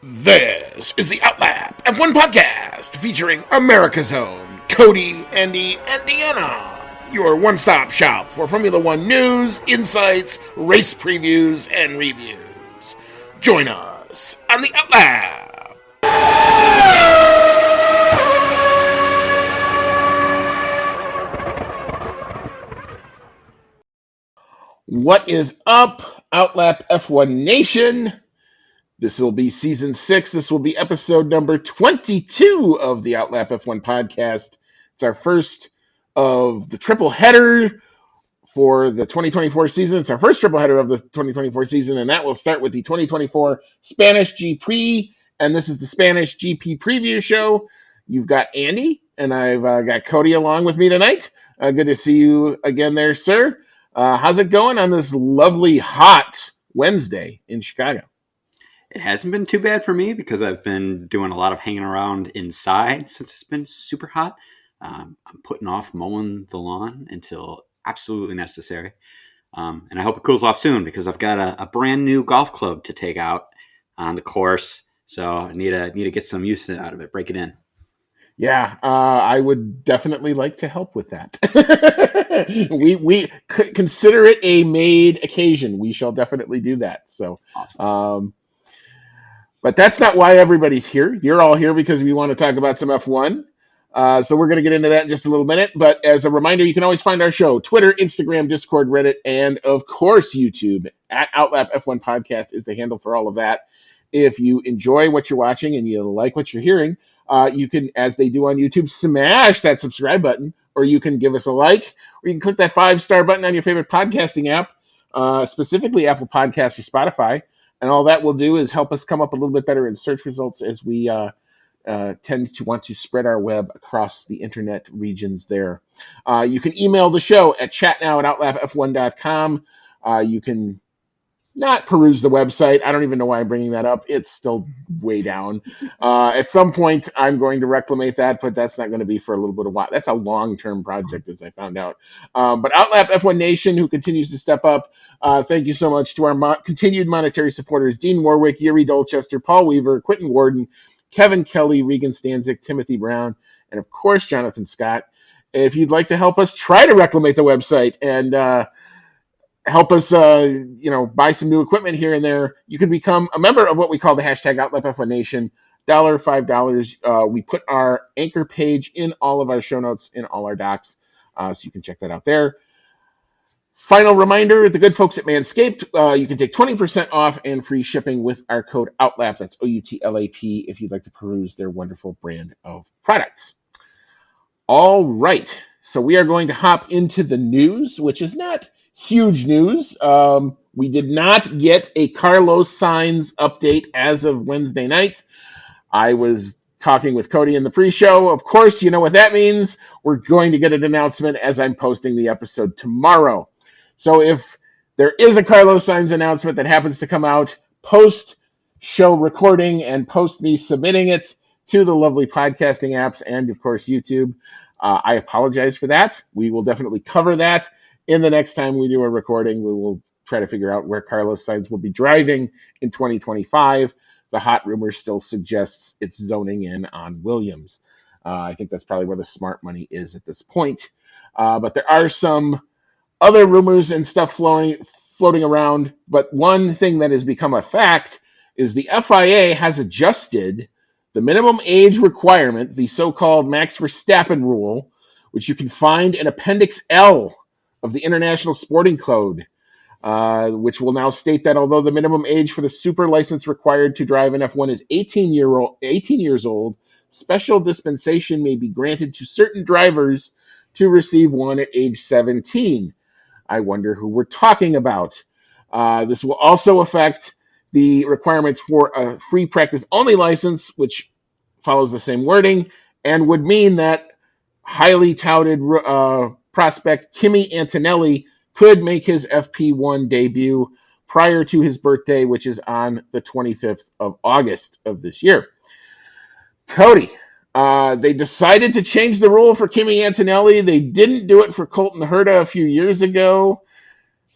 This is the Outlap F1 podcast featuring America's own Cody, Andy, and Deanna. Your one-stop shop for Formula One news, insights, race previews, and reviews. Join us on the Outlap. What is up, Outlap F1 Nation? This will be season 6. This will be episode number 22 of the Outlap F1 podcast. It's our first of the triple header for the 2024 season. It's our first triple header of the 2024 season, and that will start with the 2024 Spanish GP. And this is the Spanish GP preview show. You've got Andy, and I've got Cody along with me tonight. Good to see you again there, sir. How's it going on this lovely, hot Wednesday in Chicago? It hasn't been too bad for me because I've been doing a lot of hanging around inside since it's been super hot. I'm putting off mowing the lawn until absolutely necessary. And I hope it cools off soon because I've got a brand new golf club to take out on the course. So I need to get some use out of it, break it in. Yeah, I would definitely like to help with that. we consider it a made occasion. We shall definitely do that. So, awesome. But that's not why everybody's here. You're all here because we want to talk about some F1. So we're going to get into that in just a little minute. But as a reminder, you can always find our show, Twitter, Instagram, Discord, Reddit, and of course, YouTube. At Outlap F1 Podcast is the handle for all of that. If you enjoy what you're watching and you like what you're hearing, you can, as they do on YouTube, smash that subscribe button, or you can give us a like, or you can click that 5-star button on your favorite podcasting app, specifically Apple Podcasts or Spotify. And all that will do is help us come up a little bit better in search results as we tend to want to spread our web across the internet regions there. You can email the show at chatnow@outlapf1.com. You can not peruse the website. I don't even know why I'm bringing that up. It's still way down. At some point, I'm going to reclamate that, but that's not going to be for a little bit of while. That's a long-term project, as I found out. But Outlap F1 Nation, who continues to step up, thank you so much to our continued monetary supporters, Dean Warwick, Yuri Dolchester, Paul Weaver, Quentin Warden, Kevin Kelly, Regan Stanzik, Timothy Brown, and of course, Jonathan Scott. If you'd like to help us try to reclamate the website and help us, buy some new equipment here and there, you can become a member of what we call the hashtag Outlap F1 Nation. $5. We put our anchor page in all of our show notes, in all our docs, so you can check that out there. Final reminder, the good folks at Manscaped, you can take 20% off and free shipping with our code OUTLAP. That's OUTLAP if you'd like to peruse their wonderful brand of products. All right, so we are going to hop into the news, which is not huge news. We did not get a Carlos Sainz update as of Wednesday night. I was talking with Cody in the pre-show. Of course, you know what that means. We're going to get an announcement as I'm posting the episode tomorrow. So if there is a Carlos Sainz announcement that happens to come out post-show recording and post me submitting it to the lovely podcasting apps and, of course, YouTube, I apologize for that. We will definitely cover that. In the next time we do a recording, we will try to figure out where Carlos Sainz will be driving in 2025. The hot rumor still suggests it's zoning in on Williams. I think that's probably where the smart money is at this point. But there are some other rumors and stuff floating around. But one thing that has become a fact is the FIA has adjusted the minimum age requirement, the so-called Max Verstappen rule, which you can find in Appendix L of the International Sporting Code, which will now state that although the minimum age for the super license required to drive in F1 is 18 years old, special dispensation may be granted to certain drivers to receive one at age 17. I wonder who we're talking about. This will also affect the requirements for a free practice-only license, which follows the same wording, and would mean that highly touted prospect Kimi Antonelli could make his FP1 debut prior to his birthday, which is on the 25th of August of this year. Cody, they decided to change the rule for Kimi Antonelli. They didn't do it for Colton Herta a few years ago.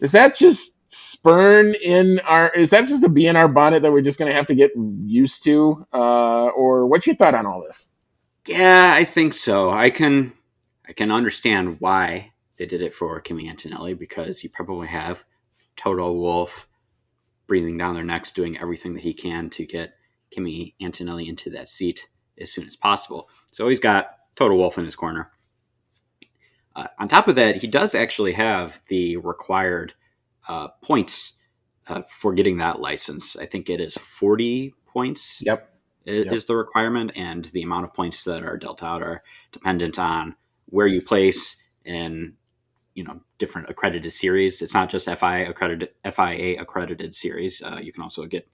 Is that just spurn in our, is that just a bee in our bonnet that we're just going to have to get used to? Or what's your thought on all this? Yeah, I think so. I can understand why they did it for Kimi Antonelli, because you probably have Toto Wolff breathing down their necks, doing everything that he can to get Kimi Antonelli into that seat as soon as possible. So he's got Toto Wolff in his corner. On top of that, he does actually have the required points for getting that license. I think it is 40 points Yep. Yep. is the requirement, and the amount of points that are dealt out are dependent on where you place in different accredited series. It's not just FIA accredited series. You can also get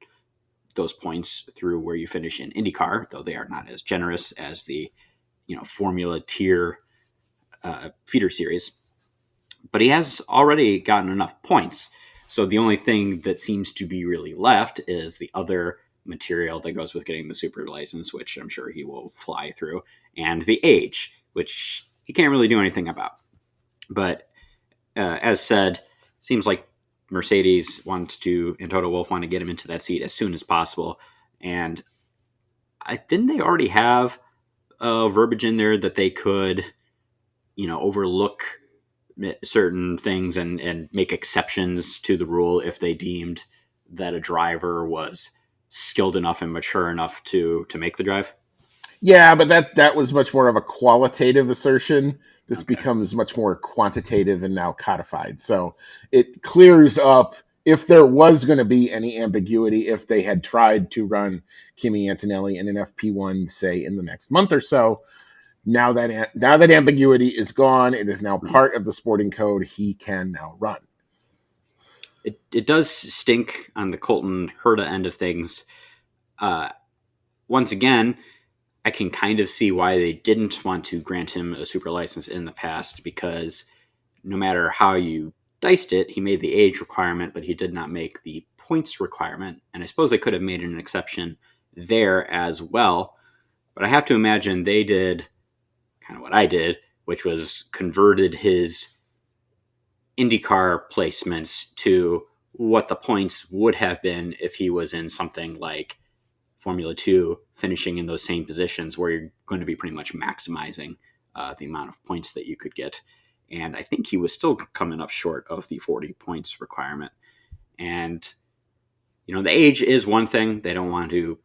those points through where you finish in IndyCar, though they are not as generous as the Formula tier feeder series. But he has already gotten enough points. So the only thing that seems to be really left is the other material that goes with getting the super license, which I'm sure he will fly through, and the age, which he can't really do anything about. But as said, seems like Mercedes wants to, and Toto Wolff want to get him into that seat as soon as possible. And didn't they already have verbiage in there that they could, overlook certain things and make exceptions to the rule if they deemed that a driver was skilled enough and mature enough to make the drive? Yeah, but that was much more of a qualitative assertion. This Okay. becomes much more quantitative and now codified. So it clears up if there was going to be any ambiguity if they had tried to run Kimi Antonelli in an FP1, say in the next month or so. Now that ambiguity is gone, it is now Mhm. part of the sporting code. He can now run. It does stink on the Colton Herta end of things. Uh, Once again, I can kind of see why they didn't want to grant him a super license in the past, because no matter how you diced it, he made the age requirement, but he did not make the points requirement. And I suppose they could have made an exception there as well. But I have to imagine they did kind of what I did, which was converted his IndyCar placements to what the points would have been if he was in something like Formula 2, finishing in those same positions where you're going to be pretty much maximizing the amount of points that you could get. And I think he was still coming up short of the 40 points requirement. And, the age is one thing. They don't want to,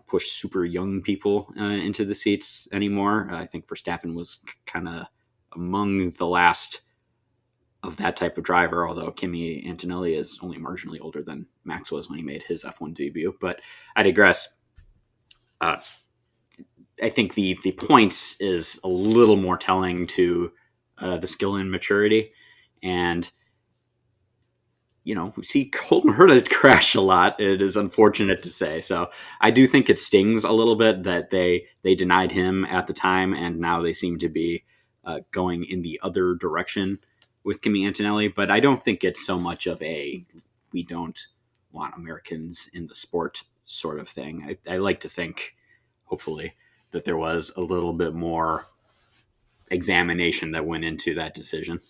push super young people into the seats anymore. I think Verstappen was kind of among the last of that type of driver, although Kimi Antonelli is only marginally older than Max was when he made his F1 debut. But I digress. Uh, I think the points is a little more telling to the skill and maturity. And, we see Colton Herta crash a lot. It is unfortunate to say. So I do think it stings a little bit that they denied him at the time, and now they seem to be going in the other direction with Kimi Antonelli. But I don't think it's so much of a we don't want Americans in the sport sort of thing. I like to think, hopefully, that there was a little bit more examination that went into that decision.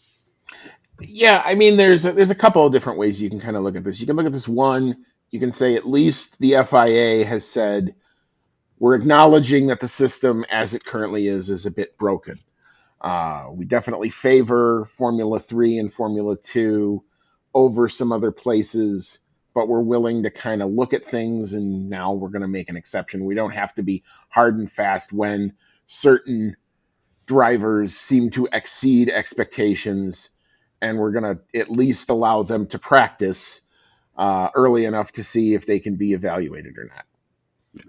Yeah, I mean, there's a couple of different ways you can kind of look at this. You can look at this one. You can say at least the FIA has said we're acknowledging that the system as it currently is a bit broken. We definitely favor Formula 3 and Formula 2 over some other places, but we're willing to kind of look at things, and now we're going to make an exception. We don't have to be hard and fast when certain drivers seem to exceed expectations, and we're going to at least allow them to practice early enough to see if they can be evaluated or not.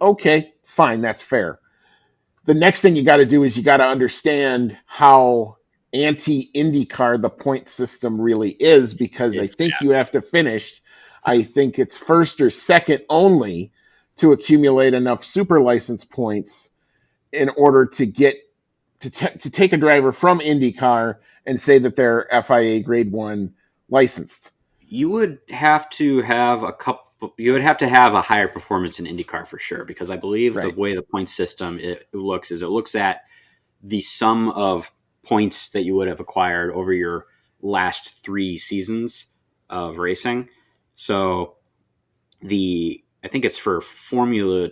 Okay, fine, that's fair. The next thing you got to do is you got to understand how anti IndyCar the point system really is, because I It's think you have to finish, I think it's first or second only to accumulate enough super license points in order to get to take a driver from IndyCar and say that they're FIA grade 1 licensed. You would have to have a couple. You would have to have a higher performance in IndyCar for sure, because I believe the Right. way the point system it looks is it looks at the sum of points that you would have acquired over your last 3 seasons. of racing. So I think it's for Formula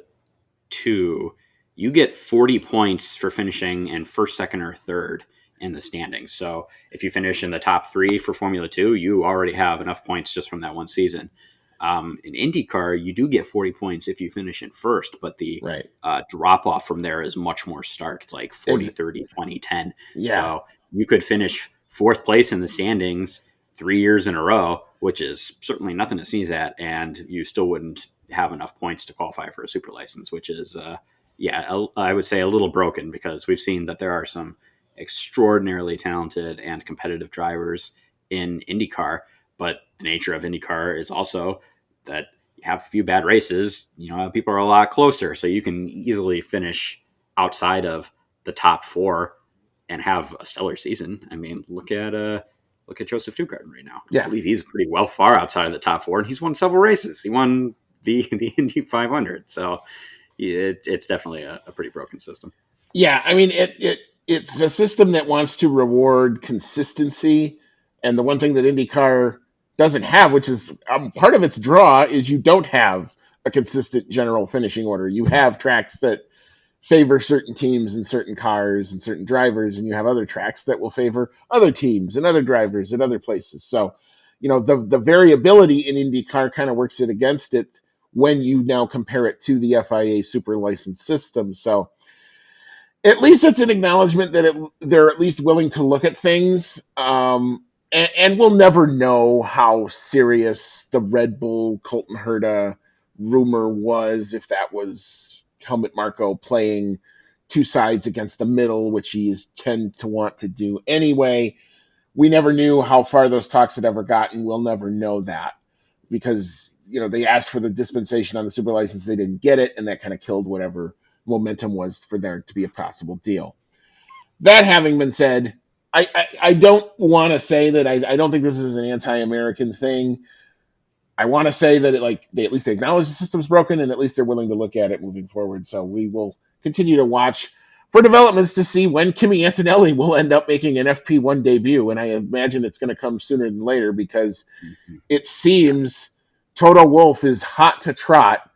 2, you get 40 points for finishing in first, second, or third in the standings. So if you finish in the top three for Formula 2, you already have enough points just from that one season. In IndyCar, you do get 40 points if you finish in first, but the Right. drop off from there is much more stark. It's like 40, Ex- 30, 20, 10. yeah. So you could finish fourth place in the standings 3 years in a row, which is certainly nothing to sneeze at, and you still wouldn't have enough points to qualify for a super license, which is, I would say a little broken because we've seen that there are some extraordinarily talented and competitive drivers in IndyCar, but the nature of IndyCar is also that you have a few bad races, people are a lot closer, so you can easily finish outside of the top four and have a stellar season. I mean, look at Joseph Newgarden right now. I Yeah. believe he's pretty well far outside of the top four, and he's won several races. He won the Indy 500, so it's definitely a pretty broken system. Yeah, I mean it's a system that wants to reward consistency, and the one thing that IndyCar doesn't have, which is part of its draw, is you don't have a consistent general finishing order. You have tracks that favor certain teams and certain cars and certain drivers, and you have other tracks that will favor other teams and other drivers at other places. So, the variability in IndyCar kind of works it against it when you now compare it to the FIA super license system. So at least it's an acknowledgement that they're at least willing to look at things. And we'll never know how serious the Red Bull Colton Herta rumor was, if that was Helmut Marko playing two sides against the middle, which he's tend to want to do anyway. We never knew how far those talks had ever gotten. We'll never know that because they asked for the dispensation on the super license, they didn't get it, and that kind of killed whatever momentum was for there to be a possible deal. That having been said, I don't want to say that I don't think this is an anti-American thing. I want to say that they at least acknowledge the system's broken and at least they're willing to look at it moving forward. So we will continue to watch for developments to see when Kimi Antonelli will end up making an FP1 debut, and I imagine it's going to come sooner than later because Mhm. it seems Toto Wolff is hot to trot.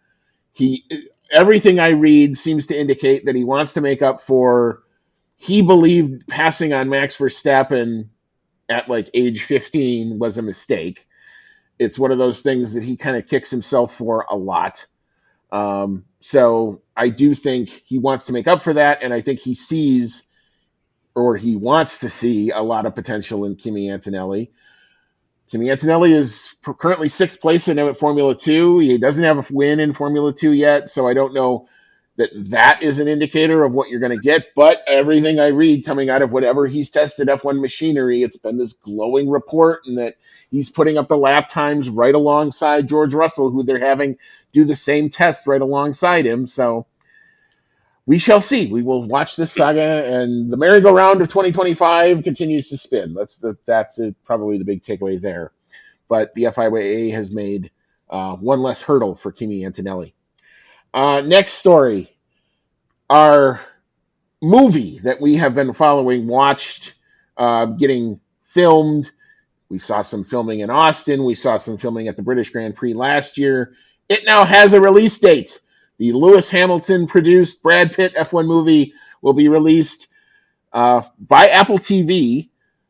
He Everything I read seems to indicate that he wants to make up for he believed passing on Max Verstappen at like age 15 was a mistake. It's one of those things that he kind of kicks himself for a lot. So I do think he wants to make up for that, and I think he sees or he wants to see a lot of potential in Kimi Antonelli. Kimi Antonelli is currently sixth place in Formula Two. He doesn't have a win in Formula Two yet, so I don't know that is an indicator of what you're going to get. But everything I read coming out of whatever he's tested F1 machinery, it's been this glowing report, and that he's putting up the lap times right alongside George Russell, who they're having do the same test right alongside him. So we shall see. We will watch this saga, and the merry-go-round of 2025 continues to spin. That's it, probably the big takeaway there. But the FIA has made one less hurdle for Kimi Antonelli. Next story. Our movie that we have been following, watched, getting filmed. We saw some filming in Austin. We saw some filming at the British Grand Prix last year. It now has a release date. The Lewis Hamilton produced Brad Pitt F1 movie will be released by Apple TV,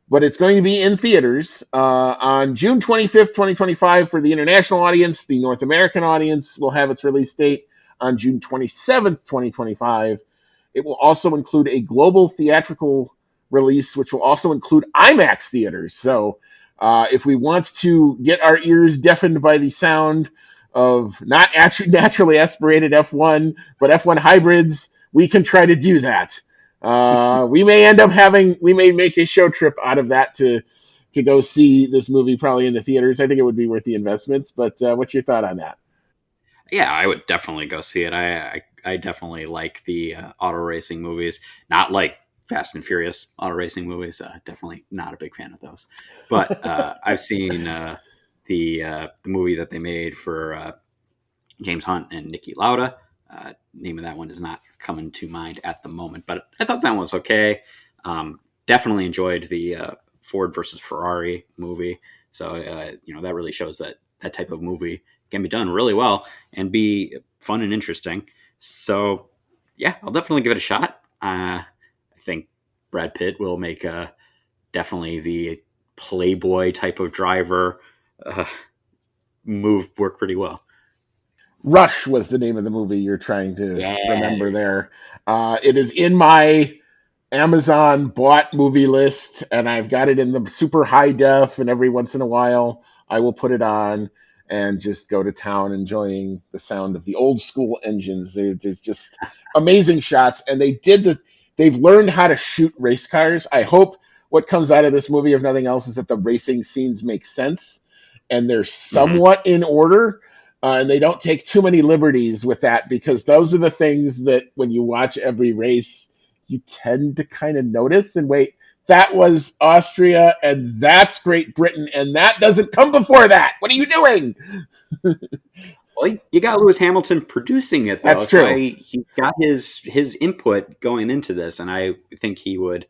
but it's going to be in theaters on June 25th, 2025 for the international audience. The North American audience will have its release date on June 27th, 2025. It will also include a global theatrical release, which will also include IMAX theaters. So if we want to get our ears deafened by the sound of not naturally aspirated F1, but F1 hybrids, we can try to do that. We may make a show trip out of that to go see this movie probably in the theaters. I think it would be worth the investments. But what's your thought on that? Yeah, I would definitely go see it. I definitely like the auto racing movies, not like Fast and Furious auto racing movies. Definitely not a big fan of those. But I've seen the movie that they made for James Hunt and Nicky Lauda. Name of that one is not coming to mind at the moment, but I thought that one was okay. Definitely enjoyed the Ford versus Ferrari movie. So that really shows that that type of movie can be done really well and be fun and interesting. So yeah, I'll definitely give it a shot. I think Brad Pitt will make definitely the playboy type of driver uh, move work pretty well. Rush was the name of the movie you're trying to Yeah, there remember you go. there. It is in my Amazon bought movie list, and I've got it in the super high def. And every once in a while, I will put it on and just go to town, enjoying the sound of the old school engines. There's just amazing shots, and they've learned how to shoot race cars. I hope what comes out of this movie, if nothing else, is that the racing scenes make sense and they're Hmm. somewhat in order. And they don't take too many liberties with that, because those are the things that when you watch every race, you tend to kind of notice and wait, that was Austria and that's Great Britain and that doesn't come before that. What are you doing? Well, you got Lewis Hamilton producing it though, That's so true. he got his input going into this, and I think he would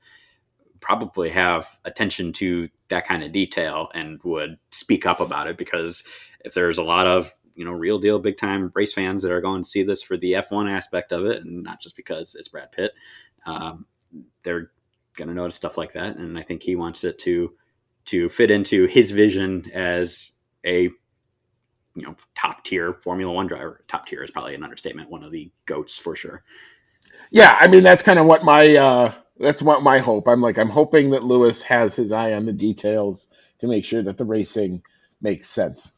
probably have attention to that kind of detail and would speak up about it, because if there's a lot of real deal big time race fans that are going to see this for the F1 aspect of it and not just because it's Brad Pitt, um, they're going to notice stuff like that, and I think he wants it to fit into his vision as a top tier Formula One driver. Top tier is probably an understatement. One of the goats for sure. Yeah, I mean that's what my hope. I'm hoping that Lewis has his eye on the details to make sure that the racing makes sense.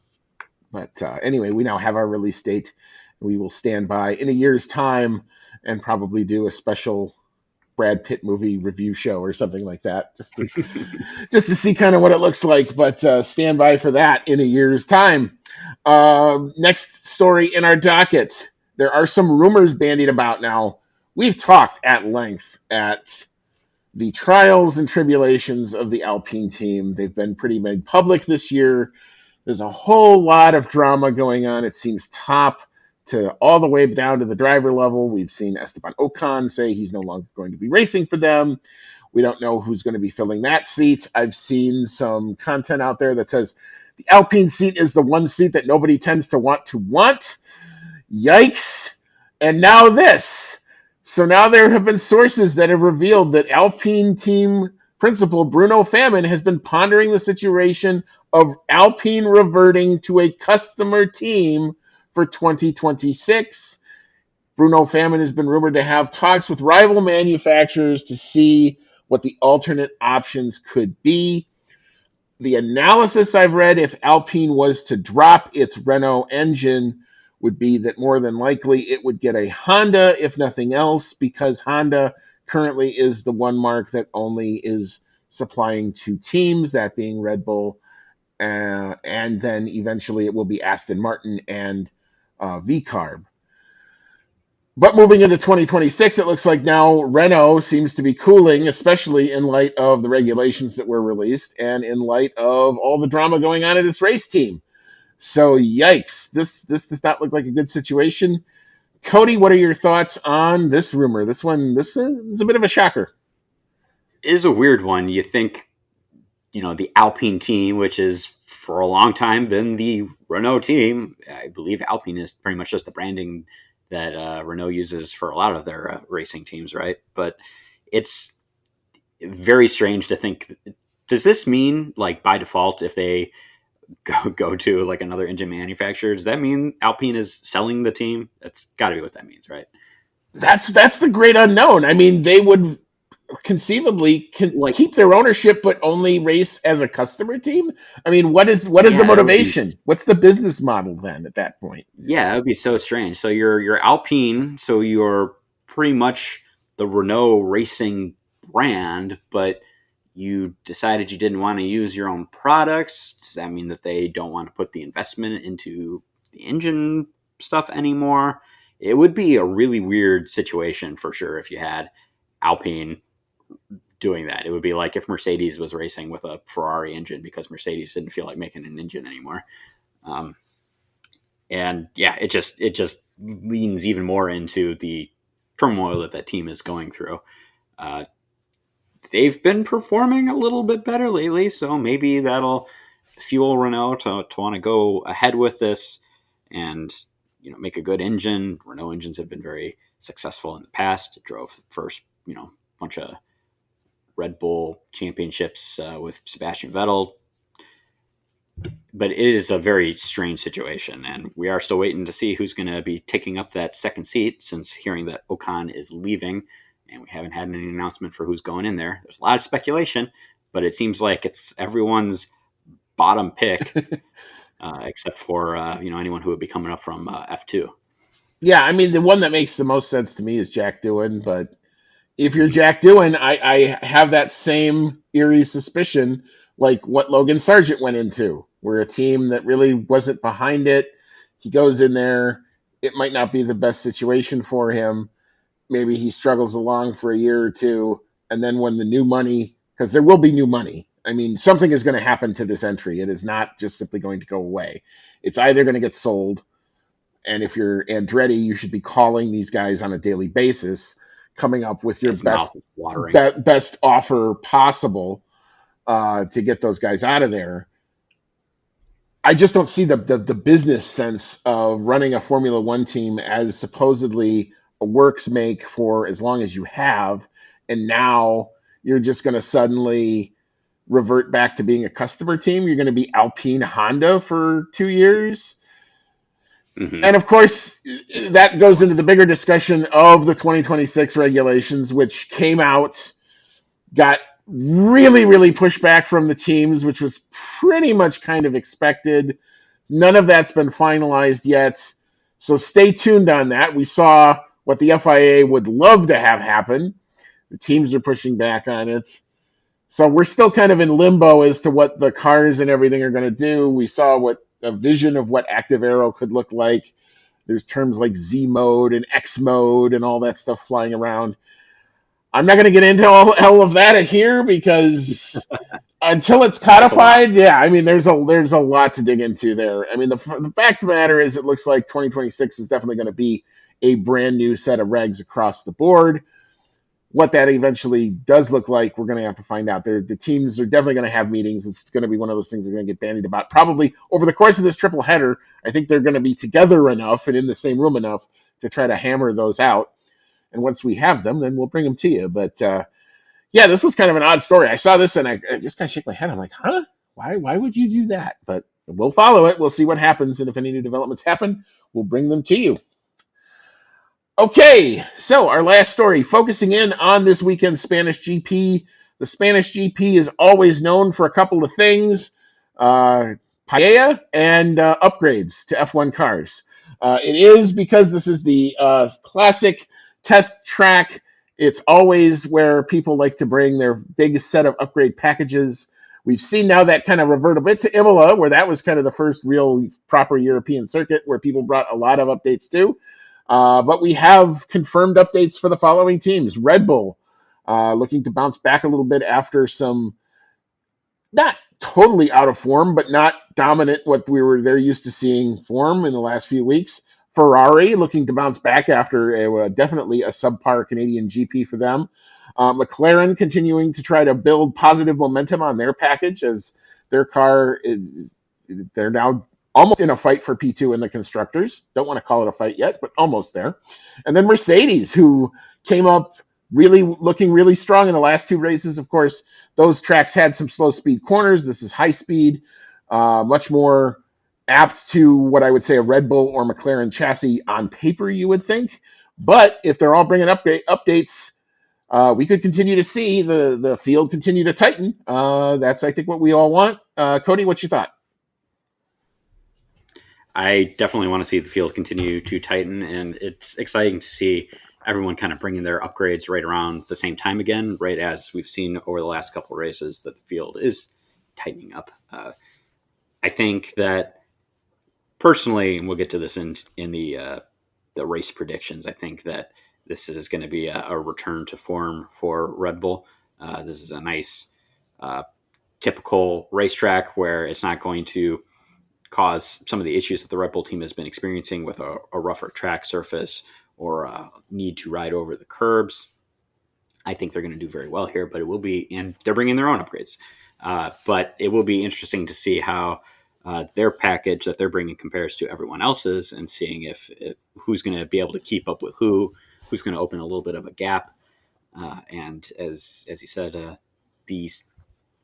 But anyway, we now have our release date. We will stand by in a year's time and probably do a special Brad Pitt movie review show or something like that, just to see kind of what it looks like. But stand by for that in a year's time. Next story in our docket. There are some rumors bandied about now. We've talked at length at the trials and tribulations of the Alpine team. They've been pretty made public this year. There's a whole lot of drama going on. It seems top to all the way down to the driver level. We've seen Esteban Ocon say he's no longer going to be racing for them. We don't know who's going to be filling that seat. I've seen some content out there that says the Alpine seat is the one seat that nobody tends to want to want. Yikes. And now this. So now there have been sources that have revealed that Alpine team principal Bruno Famin has been pondering the situation of Alpine reverting to a customer team for 2026. Bruno Famin has been rumored to have talks with rival manufacturers to see what the alternate options could be. The analysis I've read, if Alpine was to drop its Renault engine, would be that more than likely it would get a Honda, if nothing else, because Honda currently is the one mark that only is supplying two teams, that being Red Bull, and then eventually it will be Aston Martin and VCarb. But moving into 2026, it looks like now Renault seems to be cooling, especially in light of the regulations that were released and in light of all the drama going on at its race team. So, yikes! This does not look like a good situation. Cody, what are your thoughts on this rumor? This is a bit of a shocker. It is a weird one. You think the Alpine team, which is for a long time been the Renault team. I believe Alpine is pretty much just the branding that Renault uses for a lot of their racing teams, right? But it's very strange to think. Does this mean, like, by default, if they go to like another engine manufacturer, does that mean Alpine is selling the team? That's got to be what that means, right? That's the great unknown. I mean, they would conceivably Like, keep their ownership, but only race as a customer team. I mean, what is the yeah, that would be motivation? What's the business model then at that point? Yeah, that would be so strange. So you're Alpine, so you're pretty much the Renault racing brand, but you decided you didn't want to use your own products. Does that mean that they don't want to put the investment into the engine stuff anymore? It would be a really weird situation for sure if you had Alpine doing that. It would be like if Mercedes was racing with a Ferrari engine because Mercedes didn't feel like making an engine anymore. Um, and yeah, it just leans even more into the turmoil that that team is going through. Uh, they've been performing a little bit better lately, so maybe that'll fuel Renault to want to go ahead with this and make a good engine. Renault engines have been very successful in the past. It drove the first bunch of Red Bull championships with Sebastian Vettel. But it is a very strange situation, and we are still waiting to see who's going to be taking up that second seat. Since hearing that Ocon is leaving, and we haven't had any announcement for who's going in there. There's a lot of speculation, but it seems like it's everyone's bottom pick, except for anyone who would be coming up from F2. Yeah, I mean, the one that makes the most sense to me is Jack Doohan, but if you're Mm-hmm. Jack Doohan, I have that same eerie suspicion, like what Logan Sargent went into. We're a team that really wasn't behind it. He goes in there. It might not be the best situation for him. Maybe he struggles along for a year or two. And then when the new money, because there will be new money, I mean, something is going to happen to this entry. It is not just simply going to go away. It's either going to get sold. And if you're Andretti, you should be calling these guys on a daily basis, coming up with your His mouth best is watering. best offer possible to get those guys out of there. I just don't see the business sense of running a Formula One team as supposedly a works make for as long as you have, and now you're just going to suddenly revert back to being a customer team. You're going to be Alpine Honda for 2 years. Mm-hmm. And of course, that goes into the bigger discussion of the 2026 regulations, which came out, got really, really pushed back from the teams, which was pretty much kind of expected. None of that's been finalized yet. So stay tuned on that. We saw what the FIA would love to have happen. The teams are pushing back on it. So we're still kind of in limbo as to what the cars and everything are going to do. We saw what a vision of what active aero could look like. There's terms like Z mode and X mode and all that stuff flying around. I'm not going to get into all of that here because until it's That's a lot. codified, yeah, I mean, there's a lot to dig into there. I mean, the fact of the matter is, it looks like 2026 is definitely going to be a brand new set of regs across the board. What that eventually does look like, we're going to have to find out. The teams are definitely going to have meetings. It's going to be one of those things they're going to get bandied about. Probably over the course of this triple header, I think they're going to be together enough and in the same room enough to try to hammer those out. And once we have them, then we'll bring them to you. But yeah, this was kind of an odd story. I saw this and I just kind of shake my head. I'm like, huh? Why would you do that? But we'll follow it. We'll see what happens. And if any new developments happen, we'll bring them to you. Okay, so our last story, focusing in on this weekend's Spanish GP. The Spanish GP is always known for a couple of things, paella and upgrades to F1 cars. It is because this is the classic test track. It's always where people like to bring their biggest set of upgrade packages. We've seen now that kind of revert a bit to Imola, where that was kind of the first real proper European circuit where people brought a lot of updates to. But we have confirmed updates for the following teams. Red Bull, looking to bounce back a little bit after some not totally out of form, but not dominant what they're used to seeing form in the last few weeks. Ferrari looking to bounce back after definitely a subpar Canadian GP for them. McLaren continuing to try to build positive momentum on their package as their car is, they're now almost in a fight for P2 in the constructors. Don't want to call it a fight yet, but almost there. And then Mercedes, who came up really looking really strong in the last two races. Of course, those tracks had some slow speed corners. This is high speed, much more apt to what I would say a Red Bull or McLaren chassis on paper, you would think. But if they're all bringing updates, we could continue to see the field continue to tighten. That's, I think, what we all want. Cody, what's your thought? I definitely want to see the field continue to tighten, and it's exciting to see everyone kind of bringing their upgrades right around the same time again, right as we've seen over the last couple of races that the field is tightening up. I think that personally, and we'll get to this in the race predictions. I think that this is going to be a return to form for Red Bull. This is a nice, typical racetrack where it's not going to cause some of the issues that the Red Bull team has been experiencing with a rougher track surface or need to ride over the curbs. I think they're going to do very well here, but it will be, and they're bringing their own upgrades. But it will be interesting to see how their package that they're bringing compares to everyone else's, and seeing if who's going to be able to keep up with who's going to open a little bit of a gap. And as you said, the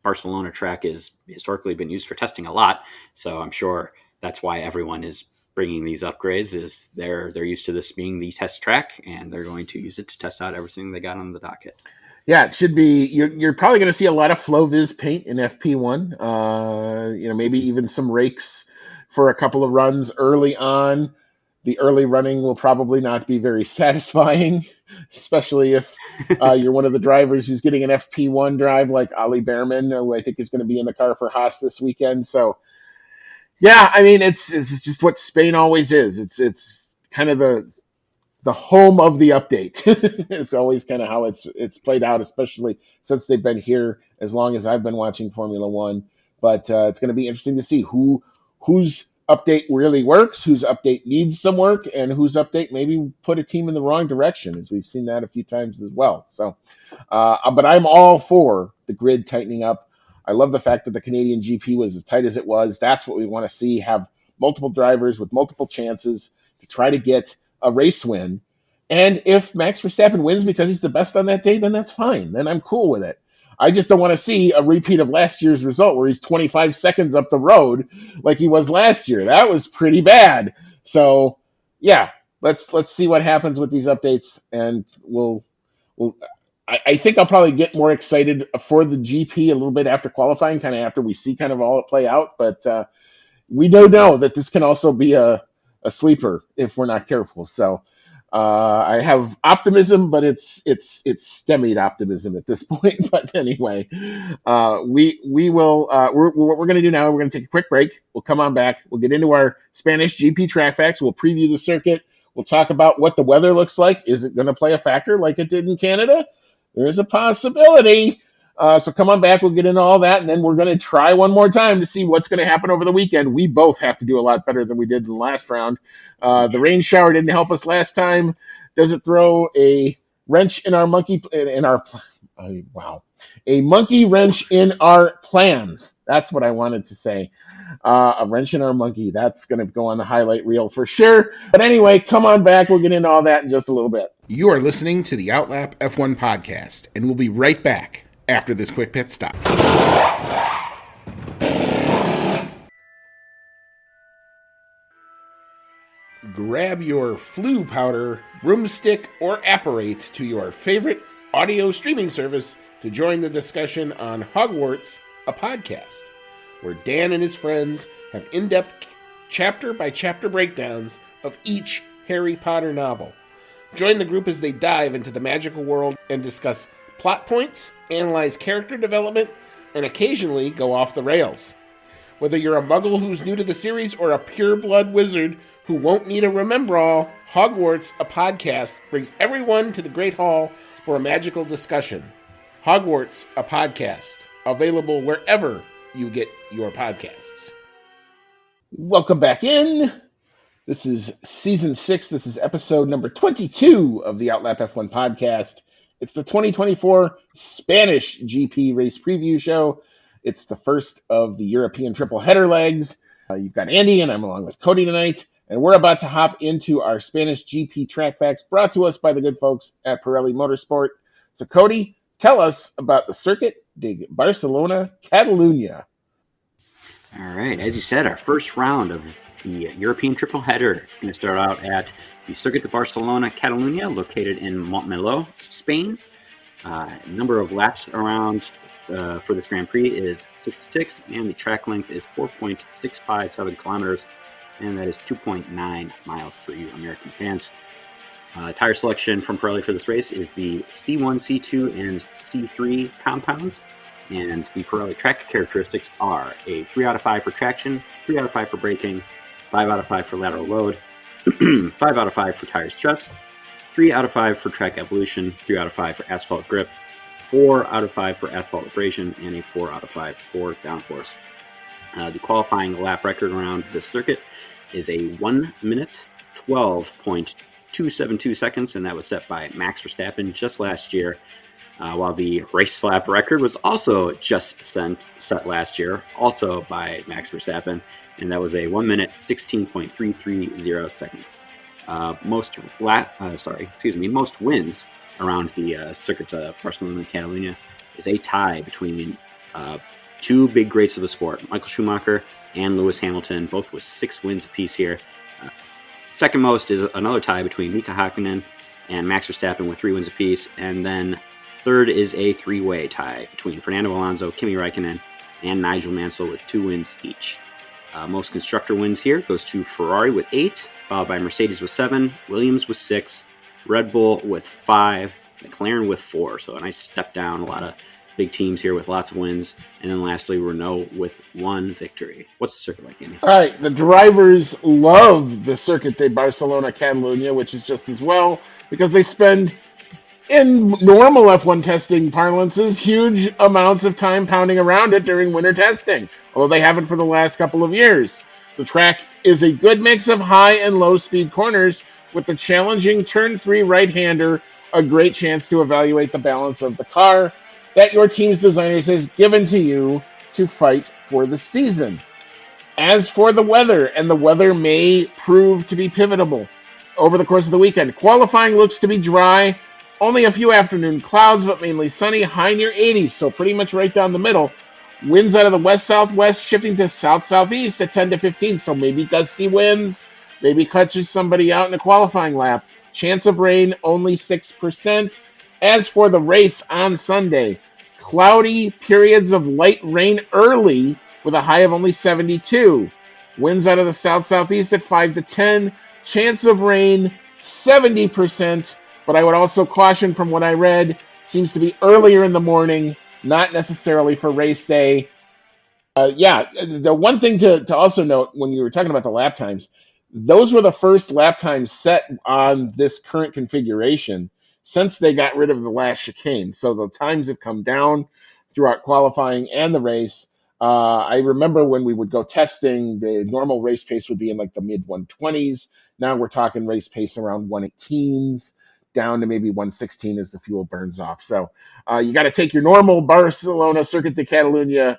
Barcelona track is historically been used for testing a lot, so I'm sure that's why everyone is bringing these upgrades. Is they're used to this being the test track, and they're going to use it to test out everything they got on the docket. Yeah, it should be. You're probably going to see a lot of FlowViz paint in FP1. Maybe even some rakes for a couple of runs early on. The early running will probably not be very satisfying, especially if you're one of the drivers who's getting an FP1 drive like Ali Behrman, who I think is going to be in the car for Haas this weekend. So, yeah, I mean, it's just what Spain always is. It's kind of the home of the update. It's always kind of how it's played out, especially since they've been here as long as I've been watching Formula One. But it's going to be interesting to see whose update really works, whose update needs some work, and whose update maybe put a team in the wrong direction, as we've seen that a few times as well. So, but I'm all for the grid tightening up. I love the fact that the Canadian GP was as tight as it was. That's what we want to see, have multiple drivers with multiple chances to try to get a race win. And if Max Verstappen wins because he's the best on that day, then that's fine. Then I'm cool with it. I just don't want to see a repeat of last year's result where he's 25 seconds up the road like he was last year. That was pretty bad. So, yeah, let's see what happens with these updates, and we'll I think I'll probably get more excited for the GP a little bit after qualifying, kind of after we see kind of all it play out. But we do know that this can also be a sleeper if we're not careful. So I have optimism, but it's stymied optimism at this point. But anyway, we will. What we're going to do now, we're going to take a quick break. We'll come on back. We'll get into our Spanish GP track facts. We'll preview the circuit. We'll talk about what the weather looks like. Is it going to play a factor like it did in Canada? There's a possibility. So come on back. We'll get into all that, and then we're going to try one more time to see what's going to happen over the weekend. We both have to do a lot better than we did in the last round. The rain shower didn't help us last time. Does it throw a wrench in our a monkey wrench in our plans? That's what I wanted to say. A wrench in our monkey. That's going to go on the highlight reel for sure. But anyway, come on back. We'll get into all that in just a little bit. You are listening to the Outlap F1 podcast, and we'll be right back after this quick pit stop. Grab your flu powder, broomstick, or apparate to your favorite audio streaming service to join the discussion on Hogwarts, a podcast, where Dan and his friends have in-depth chapter-by-chapter breakdowns of each Harry Potter novel. Join the group as they dive into the magical world and discuss plot points, analyze character development, and occasionally go off the rails. Whether you're a muggle who's new to the series or a pure-blood wizard who won't need a remember-all, Hogwarts, a podcast, brings everyone to the Great Hall for a magical discussion. Hogwarts, a podcast, available wherever you get your podcasts. Welcome back in. This is Season 6. This is episode number 22 of the Outlap F1 podcast. It's the 2024 Spanish GP race preview show. It's the first of the European triple header legs. You've got Andy, and I'm along with Cody tonight. And we're about to hop into our Spanish GP track facts brought to us by the good folks at Pirelli Motorsport. So, Cody, tell us about the Circuit de Barcelona, Catalunya. All right, as you said, our first round of the European triple header is going to start out at the Circuit de Barcelona, Catalunya, located in Montmeló, Spain. Number of laps around for this Grand Prix is 66, and the track length is 4.657 kilometers, and that is 2.9 miles for you American fans. Tire selection from Pirelli for this race is the C1, C2, and C3 compounds. And the Pirelli track characteristics are a 3 out of 5 for traction, 3 out of 5 for braking, 5 out of 5 for lateral load, 5 out of 5 for tire stress, 3 out of 5 for track evolution, 3 out of 5 for asphalt grip, 4 out of 5 for asphalt abrasion, and a 4 out of 5 for downforce. The qualifying lap record around this circuit is a 1 minute 12.272 seconds, and that was set by Max Verstappen just last year. while the race lap record was also just set last year, also by Max Verstappen, and that was a 1 minute 16.330 seconds. Most wins around the circuits of Barcelona and Catalunya is a tie between two big greats of the sport, Michael Schumacher and Lewis Hamilton, both with 6 wins apiece here. Second most is another tie between Mika Hakkinen and Max Verstappen with 3 wins apiece, and then third is a 3-way tie between Fernando Alonso, Kimi Räikkönen, and Nigel Mansell with 2 wins each. Most constructor wins here goes to Ferrari with 8, followed by Mercedes with 7, Williams with 6, Red Bull with 5, McLaren with 4. So a nice step down, a lot of big teams here with lots of wins. And then lastly, Renault with 1 victory. What's the circuit like, Andy? All right, the drivers love the Circuit de Barcelona Catalunya, which is just as well, because they spend, in normal F1 testing parlances, huge amounts of time pounding around it during winter testing, although they haven't for the last couple of years. The track is a good mix of high and low speed corners, with the challenging turn 3 right-hander a great chance to evaluate the balance of the car that your team's designers has given to you to fight for the season. As for the weather, and the weather may prove to be pivotal over the course of the weekend, qualifying looks to be dry, only a few afternoon clouds, but mainly sunny, high near 80s, so pretty much right down the middle. Winds out of the west-southwest shifting to south-southeast at 10 to 15, so maybe gusty winds, maybe catches somebody out in a qualifying lap. Chance of rain, only 6%. As for the race on Sunday, cloudy periods of light rain early with a high of only 72. Winds out of the south-southeast at 5 to 10. Chance of rain, 70%. But I would also caution, from what I read, seems to be earlier in the morning, not necessarily for race day. The one thing to also note when you were talking about the lap times, those were the first lap times set on this current configuration since they got rid of the last chicane. So the times have come down throughout qualifying and the race. I remember when we would go testing, the normal race pace would be in like the mid 120s. Now we're talking race pace around 118s, down to maybe 116 as the fuel burns off. So you got to take your normal Barcelona Circuit de Catalunya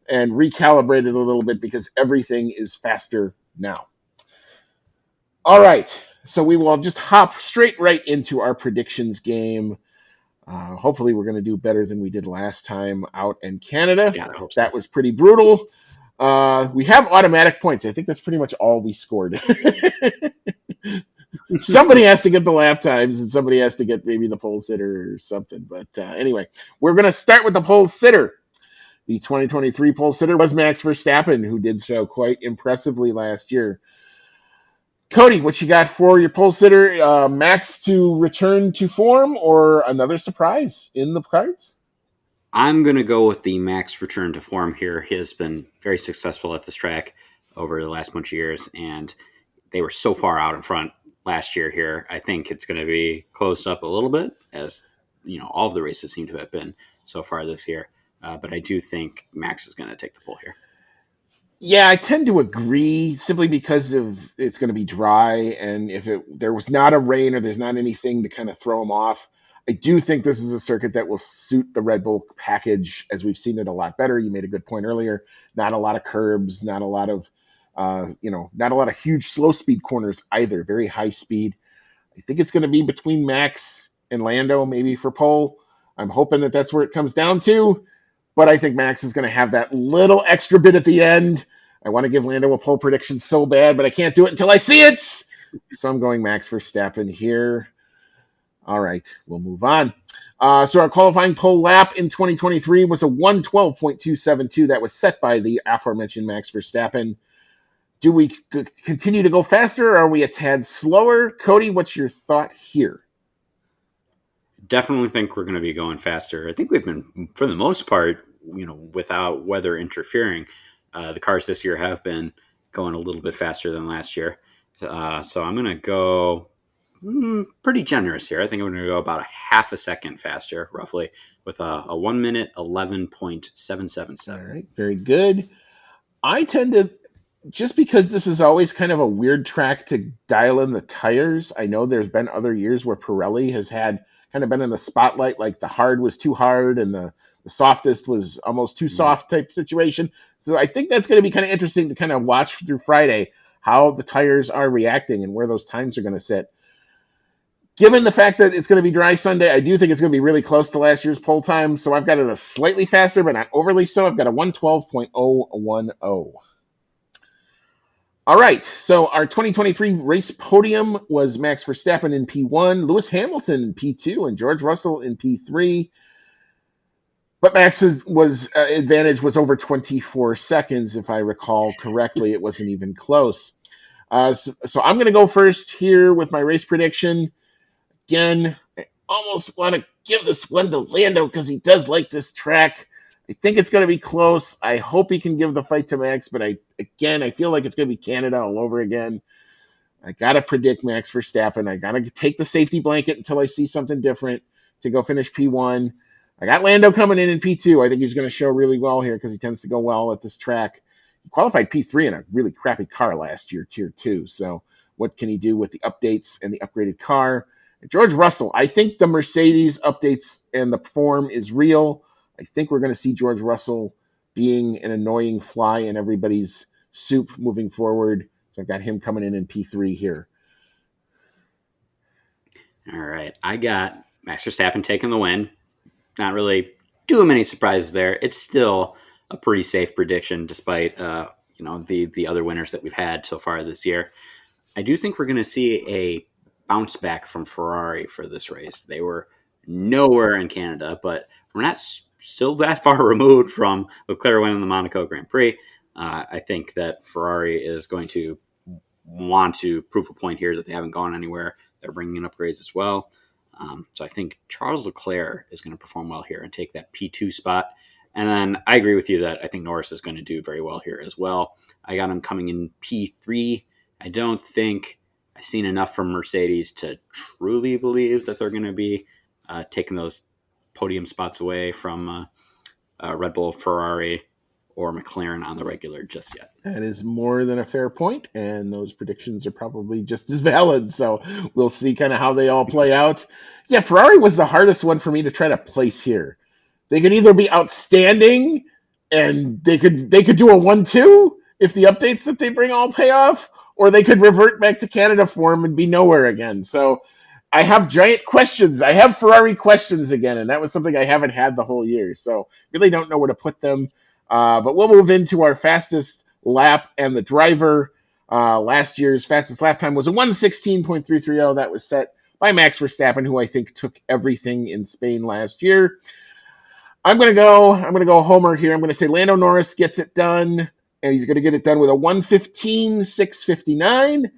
and recalibrate it a little bit, because everything is faster now. All right, so we will just hop straight right into our predictions game. Hopefully we're going to do better than we did last time out in Canada. Yeah, I hope so. That was pretty brutal. We have automatic points. I think that's pretty much all we scored. Somebody has to get the lap times, and somebody has to get maybe the pole sitter or something. But anyway, we're going to start with the pole sitter. The 2023 pole sitter was Max Verstappen, who did so quite impressively last year. Cody, what you got for your pole sitter? Max to return to form, or another surprise in the cards? I'm going to go with the Max return to form here. He has been very successful at this track over the last bunch of years, and they were so far out in front last year here. I think it's going to be closed up a little bit, as all of the races seem to have been so far this year. But I do think Max is going to take the pole here. Yeah, I tend to agree, simply because of it's going to be dry, and if there was not a rain or there's not anything to kind of throw them off, I do think this is a circuit that will suit the Red Bull package, as we've seen it a lot better. You made a good point earlier. Not a lot of curbs, not a lot of not a lot of huge slow speed corners either. Very high speed. I think it's going to be between Max and Lando, maybe for pole. I'm hoping that that's where it comes down to. But I think Max is going to have that little extra bit at the end. I want to give Lando a pole prediction so bad, but I can't do it until I see it. So I'm going Max Verstappen here. All right, we'll move on. So our qualifying pole lap in 2023 was a 1:12.272. That was set by the aforementioned Max Verstappen. Do we continue to go faster, or are we a tad slower? Cody, what's your thought here? Definitely think we're going to be going faster. I think we've been, for the most part, without weather interfering. The cars this year have been going a little bit faster than last year. So I'm going to go pretty generous here. I think I'm going to go about a half a second faster, roughly, with a 1 minute 11.777. All right, very good. I tend to just because this is always kind of a weird track to dial in the tires. I know there's been other years where Pirelli has had kind of been in the spotlight, like the hard was too hard and the softest was almost too Mhm. soft type situation. So I think that's going to be kind of interesting to kind of watch through Friday how the tires are reacting and where those times are going to sit. Given the fact that it's going to be dry Sunday, I do think it's going to be really close to last year's pole time. So I've got it a slightly faster, but not overly so. I've got a 112.010. All right. So our 2023 race podium was Max Verstappen in P1, Lewis Hamilton in P2, and George Russell in P3. But Max's advantage was over 24 seconds, if I recall correctly. It wasn't even close. So I'm going to go first here with my race prediction. Again, I almost want to give this one to Lando because he does like this track. I think it's going to be close. I hope he can give the fight to Max, but I feel like it's going to be Canada all over again. I got to predict Max Verstappen. I got to take the safety blanket until I see something different to go finish P1. I got Lando coming in P2. I think he's going to show really well here because he tends to go well at this track. He qualified P3 in a really crappy car last year, Tier 2. So what can he do with the updates and the upgraded car? George Russell, I think the Mercedes updates and the form is real. I think we're going to see George Russell being an annoying fly in everybody's soup moving forward. So I've got him coming in P3 here. All right. I got Max Verstappen taking the win. Not really too many surprises there. It's still a pretty safe prediction despite the other winners that we've had so far this year. I do think we're going to see a bounce back from Ferrari for this race. They were nowhere in Canada, but we're not still that far removed from Leclerc winning the Monaco Grand Prix. I think that Ferrari is going to want to prove a point here that they haven't gone anywhere. They're bringing in upgrades as well. So I think Charles Leclerc is going to perform well here and take that P2 spot. And then I agree with you that I think Norris is going to do very well here as well. I got him coming in P3. I don't think I've seen enough from Mercedes to truly believe that they're going to be taking those podium spots away from Red Bull, Ferrari, or McLaren on the regular just yet. That is more than a fair point, and those predictions are probably just as valid. So we'll see kind of how they all play out. Yeah, Ferrari was the hardest one for me to try to place here. They could either be outstanding, and they could do a 1-2 if the updates that they bring all pay off, or they could revert back to Canada form and be nowhere again. So I have giant questions. I have Ferrari questions again, and that was something I haven't had the whole year. So really don't know where to put them. But we'll move into our fastest lap and the driver. Last year's fastest lap time was a 1:16.330. That was set by Max Verstappen, who I think took everything in Spain last year. I'm gonna go Homer here. I'm gonna say Lando Norris gets it done, and he's gonna get it done with a 1:15.659.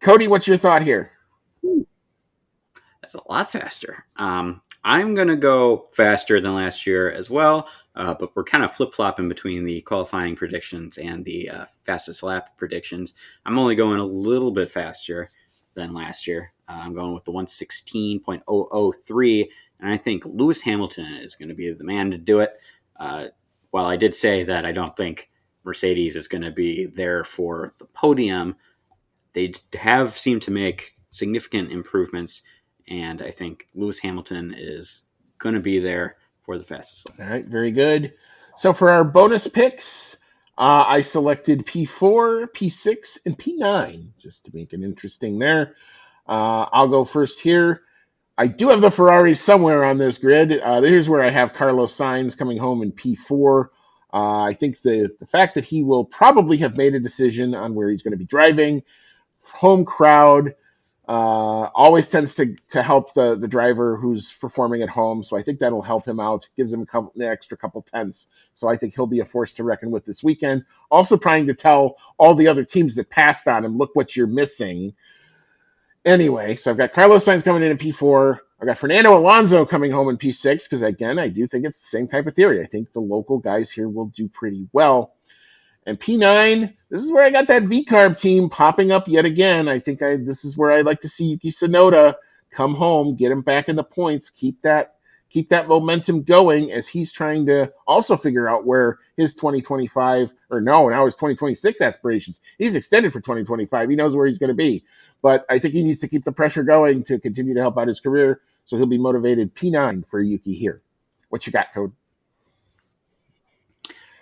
Cody, what's your thought here? That's a lot faster. I'm going to go faster than last year as well, but we're kind of flip-flopping between the qualifying predictions and the fastest lap predictions. I'm only going a little bit faster than last year. I'm going with the 1:16.003, and I think Lewis Hamilton is going to be the man to do it. While I did say that I don't think Mercedes is going to be there for the podium, they have seemed to make significant improvements, and I think Lewis Hamilton is going to be there for the fastest lap. All right, very good. So for our bonus picks, I selected P4, P6, and P9, just to make it interesting there. I'll go first here. I do have the Ferraris somewhere on this grid. Here's where I have Carlos Sainz coming home in P4. I think the fact that he will probably have made a decision on where he's going to be driving, home crowd, always tends to help the driver who's performing at home. So I think that'll help him out, gives him an extra couple tenths. So I think he'll be a force to reckon with this weekend. Also trying to tell all the other teams that passed on him, look what you're missing. Anyway, so I've got Carlos Sainz coming in P4. I've got Fernando Alonso coming home in P6 because, again, I do think it's the same type of theory. I think the local guys here will do pretty well. And P9, this is where I got that V-Carb team popping up yet again. I think this is where I'd like to see Yuki Tsunoda come home, get him back in the points, keep that keep that momentum going as he's trying to also figure out where his 2025 or no, now his 2026 aspirations. He's extended for 2025. He knows where he's going to be, but I think he needs to keep the pressure going to continue to help out his career. So he'll be motivated. P9 for Yuki here. What you got, Code?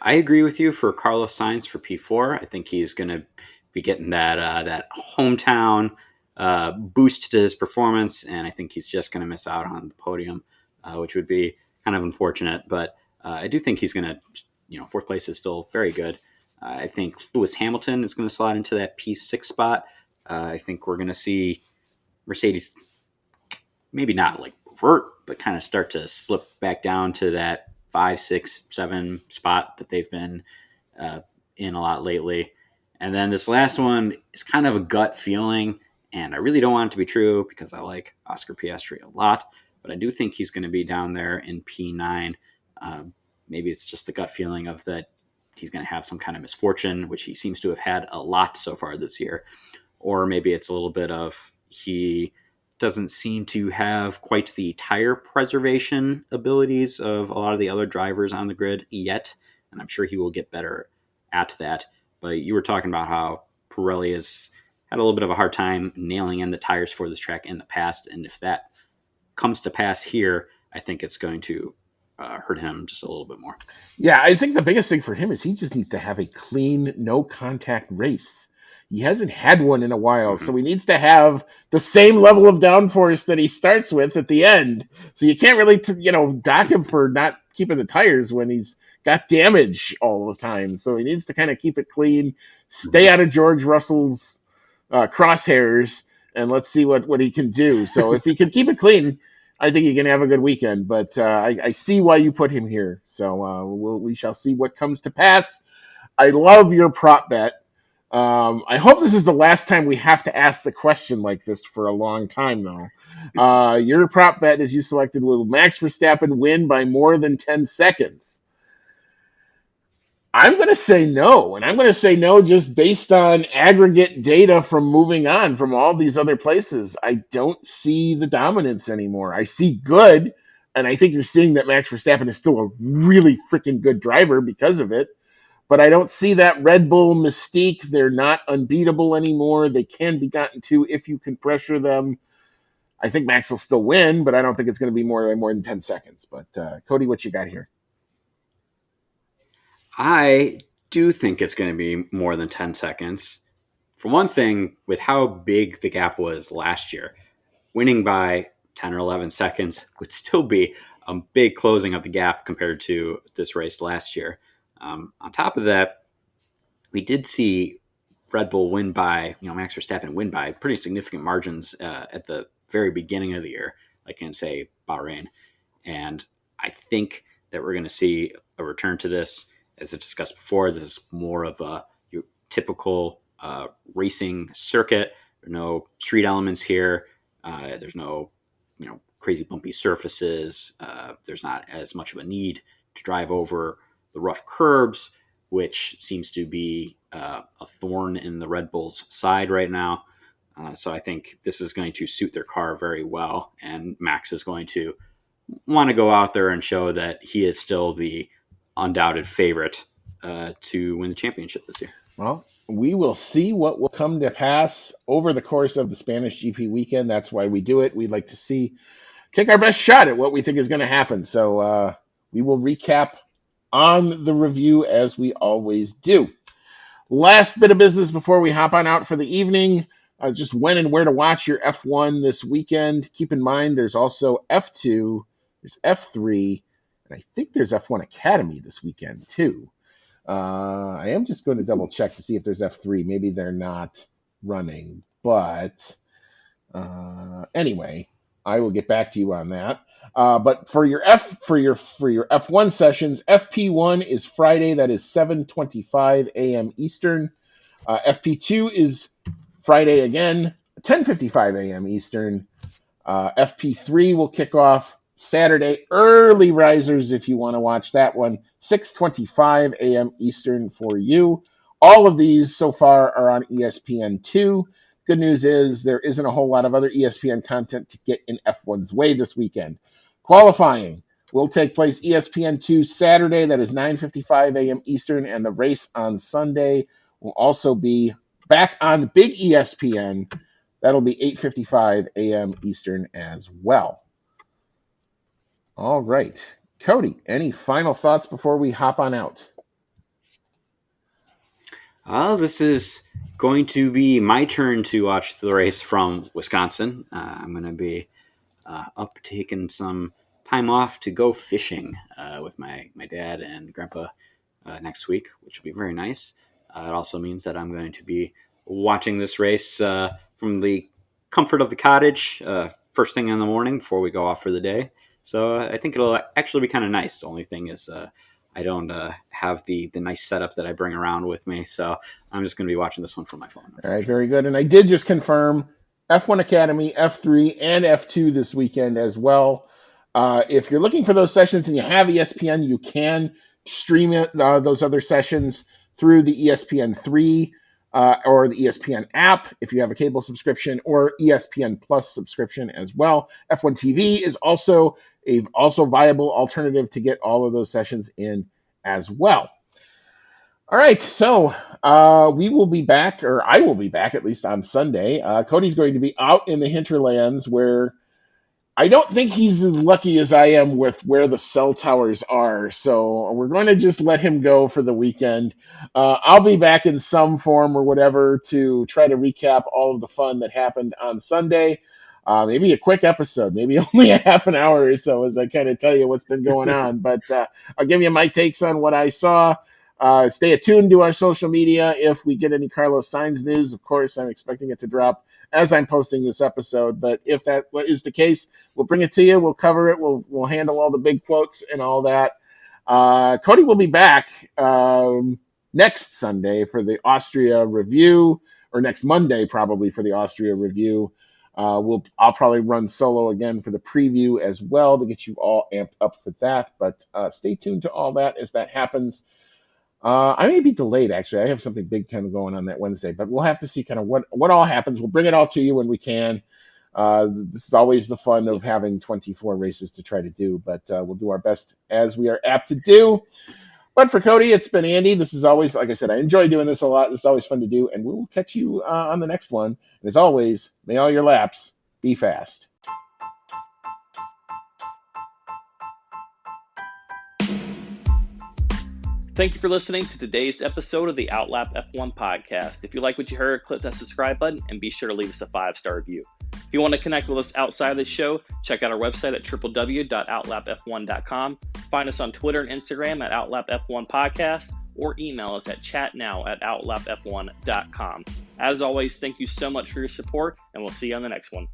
I agree with you for Carlos Sainz for P4. I think he's going to be getting that hometown boost to his performance, and I think he's just going to miss out on the podium, which would be kind of unfortunate. But I do think he's going to, fourth place is still very good. I think Lewis Hamilton is going to slide into that P6 spot. I think we're going to see Mercedes maybe not like revert, but kind of start to slip back down to that 5, 6, 7 spot that they've been in a lot lately. And then this last one is kind of a gut feeling, and I really don't want it to be true because I like Oscar Piastri a lot, but I do think he's going to be down there in P9. Maybe it's just the gut feeling of that he's going to have some kind of misfortune, which he seems to have had a lot so far this year. Or maybe it's a little bit of he doesn't seem to have quite the tire preservation abilities of a lot of the other drivers on the grid yet, and I'm sure he will get better at that. But you were talking about how Pirelli has had a little bit of a hard time nailing in the tires for this track in the past, and if that comes to pass here, I think it's going to hurt him just a little bit more. Yeah, I think the biggest thing for him is he just needs to have a clean, no-contact race. He hasn't had one in a while, so he needs to have the same level of downforce that he starts with at the end. So you can't really, dock him for not keeping the tires when he's got damage all the time. So he needs to kind of keep it clean, stay out of George Russell's crosshairs, and let's see what he can do. So if he can keep it clean, I think he can have a good weekend. But I see why you put him here. So we shall see what comes to pass. I love your prop bet. I hope this is the last time we have to ask the question like this for a long time, though. Your prop bet is you selected will Max Verstappen win by more than 10 seconds? I'm going to say no, and I'm going to say no just based on aggregate data from moving on from all these other places. I don't see the dominance anymore. I see good, and I think you're seeing that Max Verstappen is still a really freaking good driver because of it. But I don't see that Red Bull mystique. They're not unbeatable anymore. They can be gotten to if you can pressure them. I think Max will still win, but I don't think it's going to be more than 10 seconds. But Cody, what you got here? I do think it's going to be more than 10 seconds. For one thing, with how big the gap was last year, winning by 10 or 11 seconds would still be a big closing of the gap compared to this race last year. On top of that, we did see Red Bull win by, Max Verstappen win by pretty significant margins at the very beginning of the year, like in, say, Bahrain. And I think that we're going to see a return to this. As I discussed before, this is more of your typical racing circuit. There are no street elements here. There's no, crazy bumpy surfaces. There's not as much of a need to drive over the rough curbs, which seems to be a thorn in the Red Bull's side right now. So I think this is going to suit their car very well, and Max is going to want to go out there and show that he is still the undoubted favorite to win the championship this year. Well, we will see what will come to pass over the course of the Spanish GP weekend. That's why we do it. We'd like to take our best shot at what we think is going to happen. So we will recap on the review as we always do. Last bit of business before we hop on out for the evening. Just when and where to watch your F1 this weekend. Keep in mind there's also F2, there's F3, and I think there's F1 Academy this weekend too. I am just going to double check to see if there's F3. Maybe they're not running, but anyway, I will get back to you on that. But for your F1 sessions, FP1 is Friday. That is 7:25 a.m. Eastern. FP2 is Friday again, 10:55 a.m. Eastern. FP3 will kick off Saturday. Early risers, if you want to watch that one, 6:25 a.m. Eastern for you. All of these so far are on ESPN2. Good news is there isn't a whole lot of other ESPN content to get in F1's way this weekend. Qualifying will take place ESPN2 Saturday. That is 9:55 a.m. Eastern. And the race on Sunday will also be back on the big ESPN. That'll be 8:55 a.m. Eastern as well. All right. Cody, any final thoughts before we hop on out? This is going to be my turn to watch the race from Wisconsin. I'm going to be up taking some time off to go fishing with my dad and grandpa next week, which will be very nice. It also means that I'm going to be watching this race from the comfort of the cottage first thing in the morning before we go off for the day. So I think it'll actually be kind of nice. The only thing is I don't have the nice setup that I bring around with me. So I'm just going to be watching this one from my phone. All right, very good. And I did just confirm F1 Academy, F3, and F2 this weekend as well. If you're looking for those sessions and you have ESPN, you can stream it, those other sessions through the ESPN3 or the ESPN app if you have a cable subscription, or ESPN Plus subscription as well. F1 TV is also a viable alternative to get all of those sessions in as well. All right, so we will be back, or I will be back at least on Sunday. Cody's going to be out in the hinterlands where I don't think he's as lucky as I am with where the cell towers are. So we're going to just let him go for the weekend. I'll be back in some form or whatever to try to recap all of the fun that happened on Sunday. Maybe a quick episode, maybe only a half an hour or so as I kind of tell you what's been going on. But I'll give you my takes on what I saw. Stay attuned to our social media. If we get any Carlos Sainz news, of course, I'm expecting it to drop as I'm posting this episode. But if that is the case, we'll bring it to you. We'll cover it. We'll handle all the big quotes and all that. Cody will be back next Sunday for the Austria review, or next Monday probably for the Austria review. I'll probably run solo again for the preview as well to get you all amped up for that. But stay tuned to all that as that happens. I may be delayed, actually. I have something big kind of going on that Wednesday, but we'll have to see kind of what all happens. We'll bring it all to you when we can. This is always the fun of having 24 races to try to do, but we'll do our best as we are apt to do. But for Cody, it's been Andy. This is always, like I said, I enjoy doing this a lot. This is always fun to do, and we will catch you on the next one. And as always, may all your laps be fast. Thank you for listening to today's episode of the Outlap F1 podcast. If you like what you heard, click that subscribe button and be sure to leave us a 5-star review. If you want to connect with us outside of the show, check out our website at www.outlapf1.com. Find us on Twitter and Instagram at outlapf1 podcast, or email us at chatnow@outlapf1.com. As always, thank you so much for your support, and we'll see you on the next one.